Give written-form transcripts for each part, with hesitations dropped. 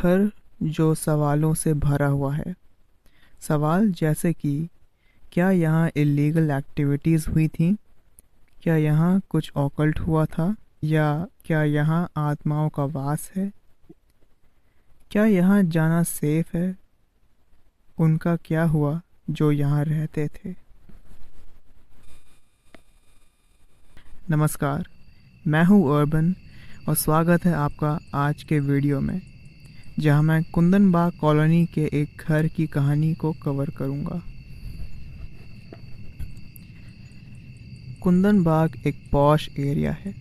घर जो सवालों से भरा हुआ है। सवाल जैसे कि क्या यहाँ इलीगल एक्टिविटीज़ हुई थी, क्या यहाँ कुछ ऑकल्ट हुआ था, या क्या यहाँ आत्माओं का वास है, क्या यहाँ जाना सेफ है, उनका क्या हुआ जो यहाँ रहते थे। नमस्कार, मैं हूँ अर्बन और स्वागत है आपका आज के वीडियो में, जहाँ मैं कुंदन बाग कॉलोनी के एक घर की कहानी को कवर करूँगा। कुंदन बाग एक पॉश एरिया है।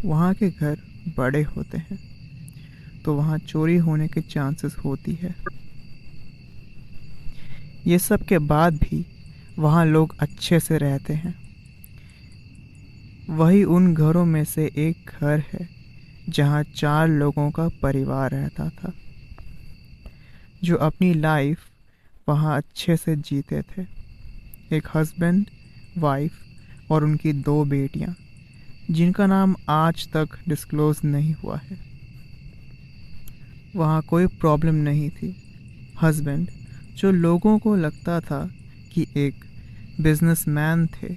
वहाँ के घर बड़े होते हैं तो वहाँ चोरी होने के चांसेस होती है। ये सब के बाद भी वहाँ लोग अच्छे से रहते हैं। वही उन घरों में से एक घर है जहाँ 4 लोगों का परिवार रहता था, जो अपनी लाइफ वहाँ अच्छे से जीते थे। एक हस्बैंड, वाइफ और उनकी 2 बेटियाँ, जिनका नाम आज तक डिस्क्लोज नहीं हुआ है। वहाँ कोई प्रॉब्लम नहीं थी। हस्बैंड, जो लोगों को लगता था कि एक बिजनेसमैन थे,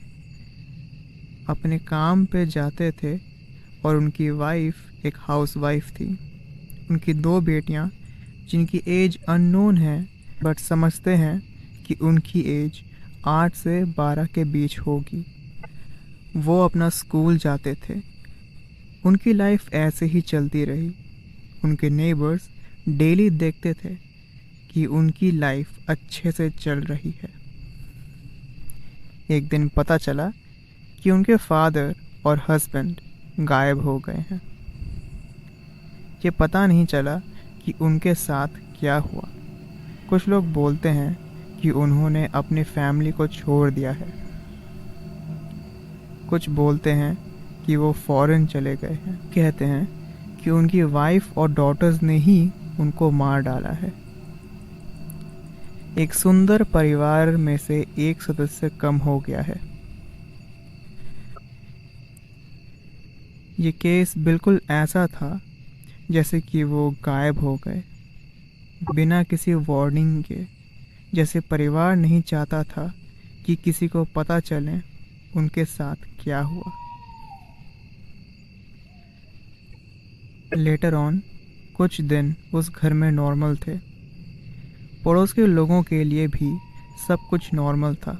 अपने काम पे जाते थे, और उनकी वाइफ एक हाउसवाइफ थी। उनकी 2 बेटियां, जिनकी एज अननोन है, बट समझते हैं कि उनकी एज 8 से 12 के बीच होगी। वो अपना स्कूल जाते थे। उनकी लाइफ ऐसे ही चलती रही। उनके नेबर्स डेली देखते थे कि उनकी लाइफ अच्छे से चल रही है। एक दिन पता चला कि उनके फादर और हस्बैंड गायब हो गए हैं। ये पता नहीं चला कि उनके साथ क्या हुआ। कुछ लोग बोलते हैं कि उन्होंने अपनी फैमिली को छोड़ दिया है। कुछ बोलते हैं कि वो फॉरेन चले गए हैं। कहते हैं कि उनकी वाइफ और डॉटर्स ने ही उनको मार डाला है। एक सुंदर परिवार में से एक सदस्य कम हो गया है। ये केस बिल्कुल ऐसा था जैसे कि वो गायब हो गए बिना किसी वार्निंग के, जैसे परिवार नहीं चाहता था कि किसी को पता चले उनके साथ क्या हुआ। लेटर ऑन कुछ दिन उस घर में नॉर्मल थे। पड़ोस के लोगों के लिए भी सब कुछ नॉर्मल था।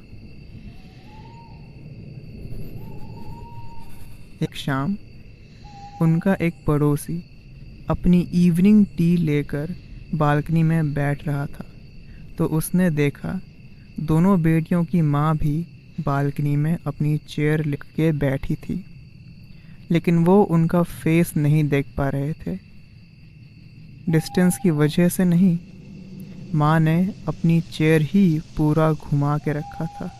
एक शाम उनका एक पड़ोसी अपनी इवनिंग टी लेकर बालकनी में बैठ रहा था, तो उसने देखा दोनों बेटियों की माँ भी बालकनी में अपनी चेयर लेके बैठी थी, लेकिन वो उनका फेस नहीं देख पा रहे थे। डिस्टेंस की वजह से नहीं, माँ ने अपनी चेयर ही पूरा घुमा के रखा था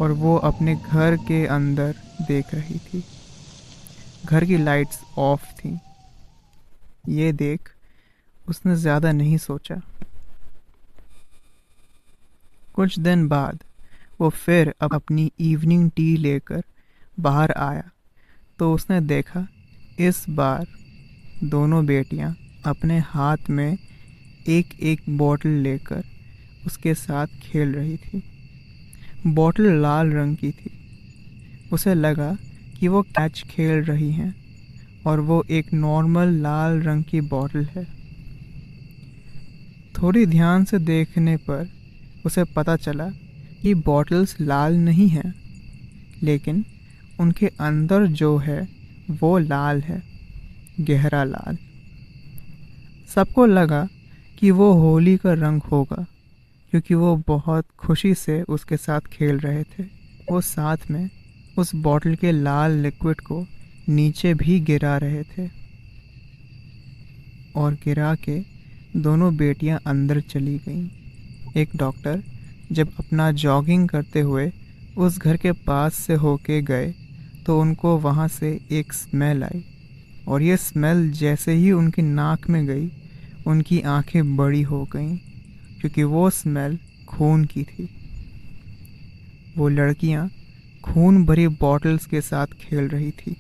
और वो अपने घर के अंदर देख रही थी। घर की लाइट्स ऑफ थी। ये देख उसने ज़्यादा नहीं सोचा। कुछ दिन बाद वो फिर अपनी इवनिंग टी लेकर बाहर आया, तो उसने देखा इस बार दोनों बेटियां अपने हाथ में एक एक बॉटल लेकर उसके साथ खेल रही थी। बॉटल लाल रंग की थी। उसे लगा कि वो कैच खेल रही हैं और वो एक नॉर्मल लाल रंग की बॉटल है। थोड़ी ध्यान से देखने पर उसे पता चला कि बॉटल्स लाल नहीं हैं, लेकिन उनके अंदर जो है वो लाल है, गहरा लाल। सबको लगा कि वो होली का रंग होगा, क्योंकि वो बहुत खुशी से उसके साथ खेल रहे थे। वो साथ में उस बॉटल के लाल लिक्विड को नीचे भी गिरा रहे थे, और गिरा के दोनों बेटियां अंदर चली गईं। एक डॉक्टर जब अपना जॉगिंग करते हुए उस घर के पास से होके गए, तो उनको वहाँ से एक स्मेल आई, और ये स्मेल जैसे ही उनकी नाक में गई, उनकी आंखें बड़ी हो गईं, क्योंकि वो स्मेल खून की थी। वो लड़कियाँ खून भरी बॉटल्स के साथ खेल रही थी।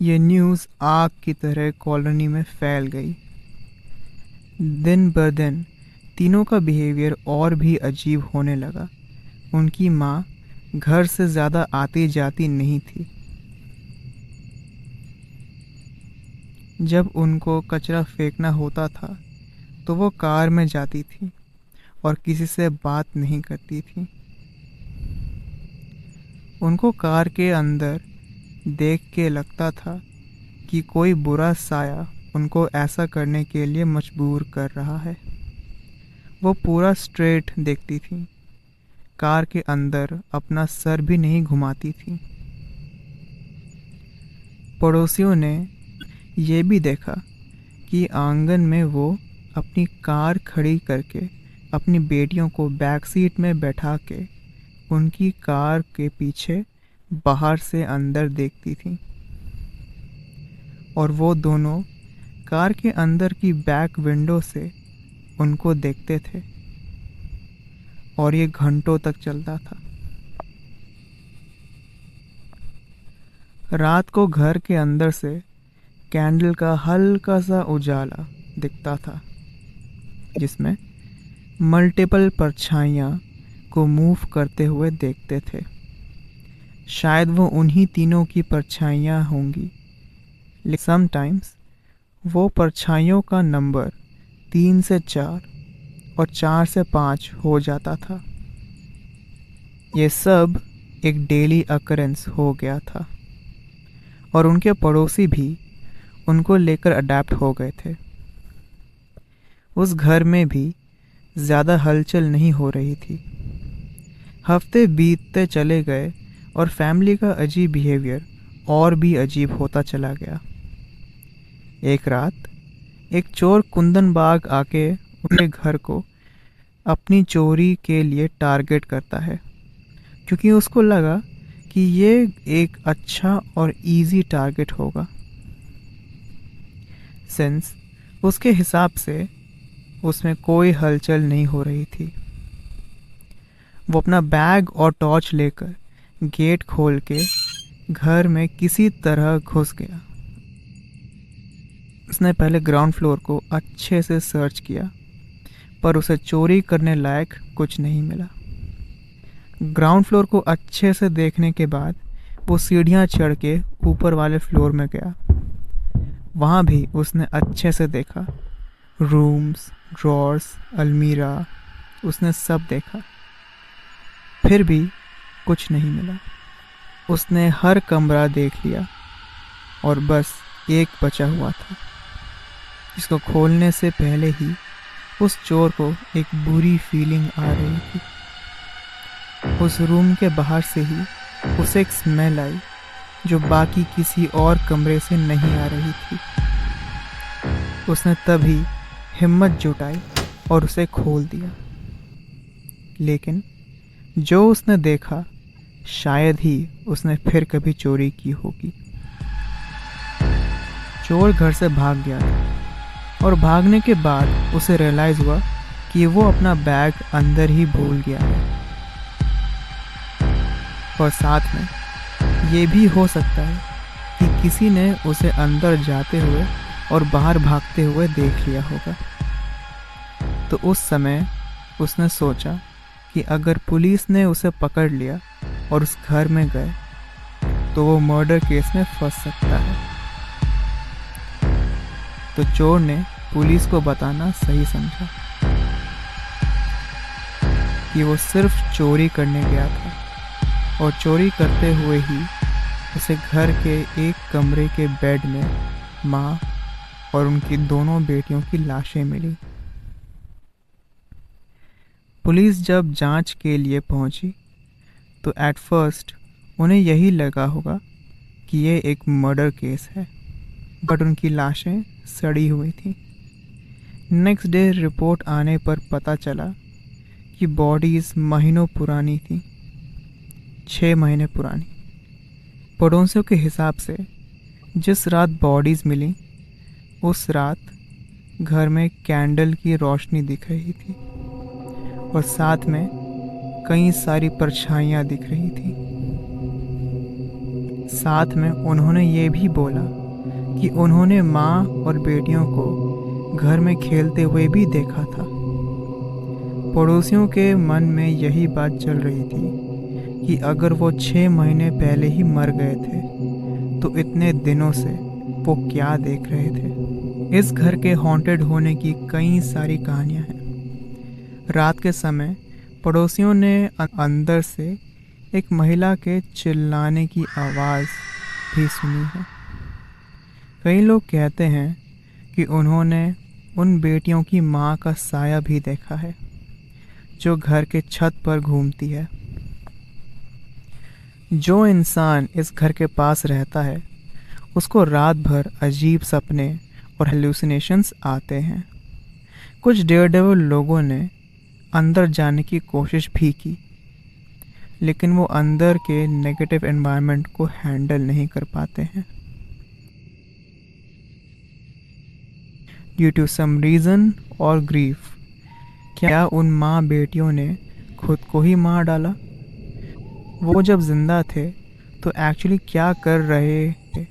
ये न्यूज़ आग की तरह कॉलोनी में फैल गई। दिन ब दिन तीनों का बिहेवियर और भी अजीब होने लगा। उनकी माँ घर से ज़्यादा आती जाती नहीं थी। जब उनको कचरा फेंकना होता था तो वो कार में जाती थी और किसी से बात नहीं करती थी। उनको कार के अंदर देख के लगता था कि कोई बुरा साया उनको ऐसा करने के लिए मजबूर कर रहा है। वो पूरा स्ट्रेट देखती थी, कार के अंदर अपना सर भी नहीं घुमाती थी। पड़ोसियों ने ये भी देखा कि आंगन में वो अपनी कार खड़ी करके अपनी बेटियों को बैक सीट में बैठा के उनकी कार के पीछे बाहर से अंदर देखती थी और वो दोनों कार के अंदर की बैक विंडो से उनको देखते थे और ये घंटों तक चलता था। रात को घर के अंदर से कैंडल का हल्का सा उजाला दिखता था जिसमें मल्टीपल परछाइयाँ को मूव करते हुए देखते थे। शायद वो उन्हीं तीनों की परछाइयाँ होंगी, लेकिन समटाइम्स वो परछाइयों का नंबर 3 से 4 और 4 से 5 हो जाता था। ये सब एक डेली अकरेंस हो गया था और उनके पड़ोसी भी उनको लेकर अडेप्ट हो गए थे। उस घर में भी ज़्यादा हलचल नहीं हो रही थी। हफ्ते बीतते चले गए और फैमिली का अजीब बिहेवियर और भी अजीब होता चला गया। एक रात एक चोर कुंदन बाग आके उनके घर को अपनी चोरी के लिए टारगेट करता है, क्योंकि उसको लगा कि ये एक अच्छा और इजी टारगेट होगा। सिंस उसके हिसाब से उसमें कोई हलचल नहीं हो रही थी, वो अपना बैग और टॉर्च लेकर गेट खोल के घर में किसी तरह घुस गया। उसने पहले ग्राउंड फ्लोर को अच्छे से सर्च किया, पर उसे चोरी करने लायक कुछ नहीं मिला। ग्राउंड फ्लोर को अच्छे से देखने के बाद वो सीढ़ियाँ चढ़ के ऊपर वाले फ्लोर में गया। वहाँ भी उसने अच्छे से देखा, रूम्स, ड्रॉर्स, अलमीरा, उसने सब देखा, फिर भी कुछ नहीं मिला। उसने हर कमरा देख लिया और बस एक बचा हुआ था, जिसको खोलने से पहले ही उस चोर को एक बुरी फीलिंग आ रही थी। उस रूम के बाहर से ही उसे एक स्मेल आई जो बाकी किसी और कमरे से नहीं आ रही थी। उसने तभी हिम्मत जुटाई और उसे खोल दिया, लेकिन जो उसने देखा शायद ही उसने फिर कभी चोरी की होगी। चोर घर से भाग गया था और भागने के बाद उसे रियलाइज़ हुआ कि वो अपना बैग अंदर ही भूल गया है, और साथ में ये भी हो सकता है कि किसी ने उसे अंदर जाते हुए और बाहर भागते हुए देख लिया होगा। तो उस समय उसने सोचा कि अगर पुलिस ने उसे पकड़ लिया और उस घर में गए तो वो मर्डर केस में फंस सकता है। तो चोर ने पुलिस को बताना सही समझा कि वो सिर्फ चोरी करने गया था, और चोरी करते हुए ही उसे घर के एक कमरे के बेड में माँ और उनकी दोनों बेटियों की लाशें मिली। पुलिस जब जांच के लिए पहुंची तो एट फर्स्ट उन्हें यही लगा होगा कि ये एक मर्डर केस है, बट उनकी लाशें सड़ी हुई थी। नेक्स्ट डे रिपोर्ट आने पर पता चला कि बॉडीज़ महीनों पुरानी थी, 6 महीने पुरानी। पड़ोसियों के हिसाब से जिस रात बॉडीज़ मिली उस रात घर में कैंडल की रोशनी दिख रही थी और साथ में कई सारी परछाइयाँ दिख रही थी। साथ में उन्होंने ये भी बोला कि उन्होंने माँ और बेटियों को घर में खेलते हुए भी देखा था। पड़ोसियों के मन में यही बात चल रही थी कि अगर वो 6 महीने पहले ही मर गए थे तो इतने दिनों से वो क्या देख रहे थे। इस घर के हॉन्टेड होने की कई सारी कहानियां हैं। रात के समय पड़ोसियों ने अंदर से एक महिला के चिल्लाने की आवाज़ भी सुनी है। कई लोग कहते हैं कि उन्होंने उन बेटियों की माँ का साया भी देखा है जो घर के छत पर घूमती है। जो इंसान इस घर के पास रहता है उसको रात भर अजीब सपने और हेलुसिनेशंस आते हैं। कुछ डेयरडेविल लोगों ने अंदर जाने की कोशिश भी की, लेकिन वो अंदर के नेगेटिव एनवायरनमेंट को हैंडल नहीं कर पाते हैं। ड्यू टू सम रीज़न और ग्रीफ, क्या उन माँ बेटियों ने खुद को ही मार डाला? वो जब जिंदा थे तो एक्चुअली क्या कर रहे थे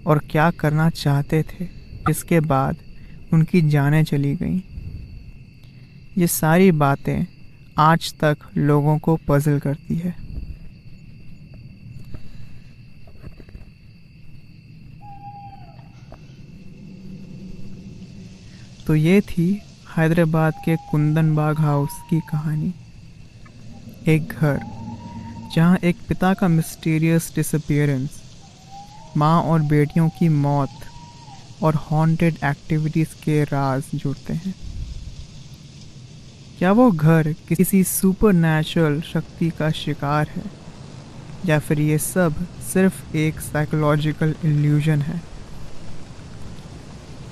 और क्या करना चाहते थे, इसके बाद उनकी जानें चली गईं? ये सारी बातें आज तक लोगों को पजल करती है। तो ये थी हैदराबाद के कुंदन बाग हाउस की कहानी। एक घर जहाँ एक पिता का मिस्टीरियस डिसअपीयरेंस, माँ और बेटियों की मौत और हॉन्टेड एक्टिविटीज़ के राज जुड़ते हैं। क्या वो घर किसी सुपरनैचुरल शक्ति का शिकार है या फिर ये सब सिर्फ एक साइकोलॉजिकल इल्यूजन है?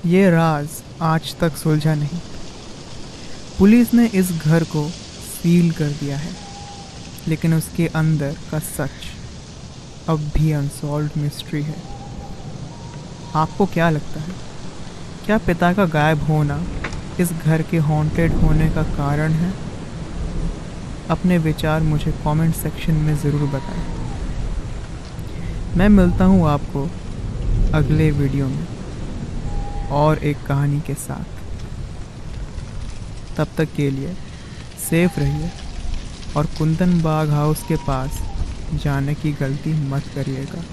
ये राज आज तक सुलझा नहीं। पुलिस ने इस घर को सील कर दिया है, लेकिन उसके अंदर का सच अब भी अनसॉल्व्ड मिस्ट्री है। आपको क्या लगता है, क्या पिता का गायब होना इस घर के हॉन्टेड होने का कारण है? अपने विचार मुझे कमेंट सेक्शन में ज़रूर बताएं। मैं मिलता हूँ आपको अगले वीडियो में और एक कहानी के साथ। तब तक के लिए सेफ रहिए और कुंदन बाग हाउस के पास जाने की गलती मत करिएगा।